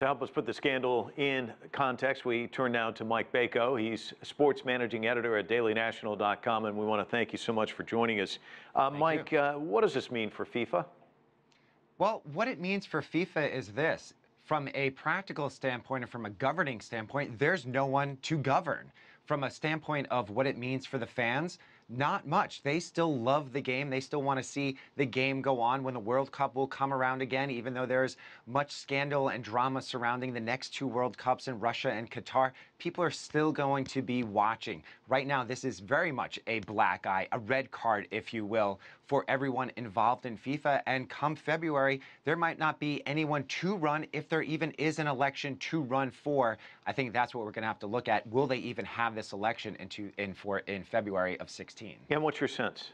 To help us put the scandal in context, we turn now to Mike Bako. He's sports managing editor at dailynational.com, and we want to thank you so much for joining us. Mike, what does this mean for FIFA? Well, what it means for FIFA is this. From a practical standpoint and from a governing standpoint, there's no one to govern. From a standpoint of what it means for the fans, not much. They still love the game. They still want to see the game go on when the World Cup will come around again, even though there's much scandal and drama surrounding the next two World Cups in Russia and Qatar. People are still going to be watching. Right now, this is very much a black eye, a red card, if you will, for everyone involved in FIFA. And come February, there might not be anyone to run, if there even is an election to run for. I think that's what we're going to have to look at. Will they even have this election in February of 16? And what's your sense?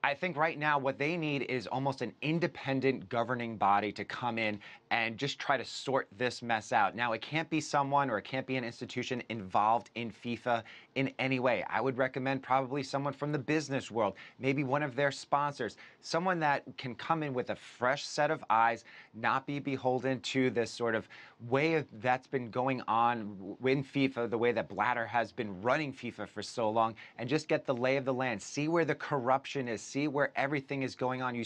I think right now what they need is almost an independent governing body to come in and just try to sort this mess out. Now, it can't be someone or it can't be an institution involved in FIFA in any way. I would recommend probably someone from the business world, maybe one of their sponsors, someone that can come in with a fresh set of eyes, not be beholden to this sort of way that's been going on in FIFA, the way that Blatter has been running FIFA for so long, and just get the lay of the land, see where the corruption is, see where everything is going on. You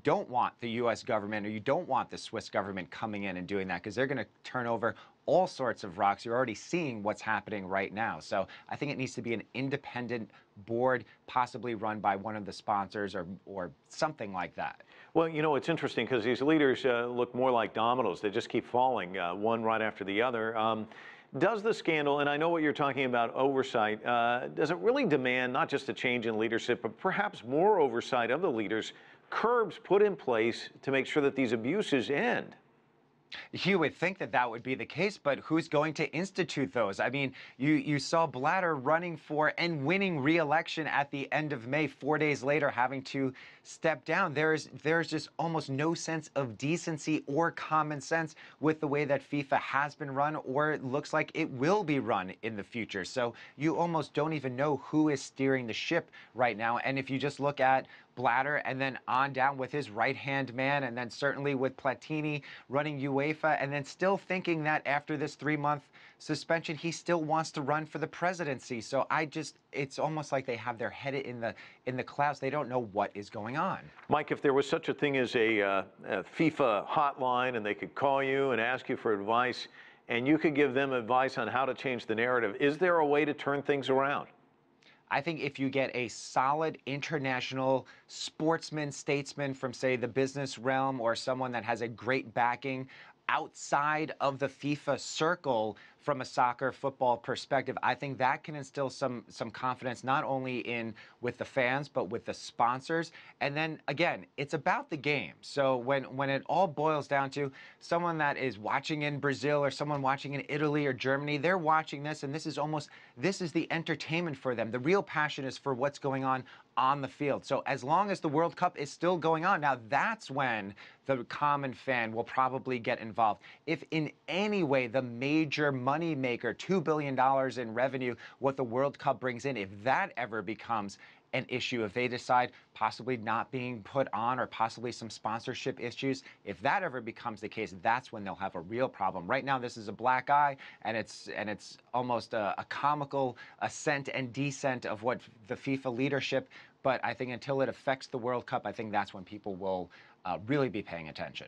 don't want the U.S. government or you don't want the Swiss government coming in and doing that, because they're going to turn over all sorts of rocks. You're already seeing what's happening right now. So I think it needs to be an independent board, possibly run by one of the sponsors or something like that. Well, you know, it's interesting because these leaders look more like dominoes. They just keep falling, one right after the other. Does the scandal, and I know what you're talking about, oversight, does it really demand not just a change in leadership, but perhaps more oversight of the leaders, curbs put in place to make sure that these abuses end? You would think that that would be the case, but who's going to institute those? I mean, you saw Blatter running for and winning re-election at the end of May, 4 days later having to step down. There's just almost no sense of decency or common sense with the way that FIFA has been run, or it looks like it will be run in the future. So you almost don't even know who is steering the ship right now. And if you just look at Blatter and then on down with his right-hand man, and then certainly with Platini running UEFA, and then still thinking that after this 3-month suspension, he still wants to run for the presidency. So it's almost like they have their head in the clouds. They don't know what is going on. Mike, if there was such a thing as a FIFA hotline and they could call you and ask you for advice, and you could give them advice on how to change the narrative, is there a way to turn things around? I think if you get a solid international sportsman, statesman from, say, the business realm, or someone that has a great backing outside of the FIFA circle from a soccer, football perspective, I think that can instill some confidence, not only with the fans, but with the sponsors. And then, again, it's about the game. So when it all boils down to someone that is watching in Brazil or someone watching in Italy or Germany, they're watching this, and this is the entertainment for them. The real passion is for what's going on the field. So as long as the World Cup is still going on, now that's when the common fan will probably get involved. If in any way the major money maker, $2 billion in revenue, what the World Cup brings in, if that ever becomes an issue, if they decide possibly not being put on, or possibly some sponsorship issues, if that ever becomes the case, that's when they'll have a real problem. Right now, this is a black eye, and it's almost a comical ascent and descent of what the FIFA leadership. But I think until it affects the World Cup, I think that's when people will really be paying attention.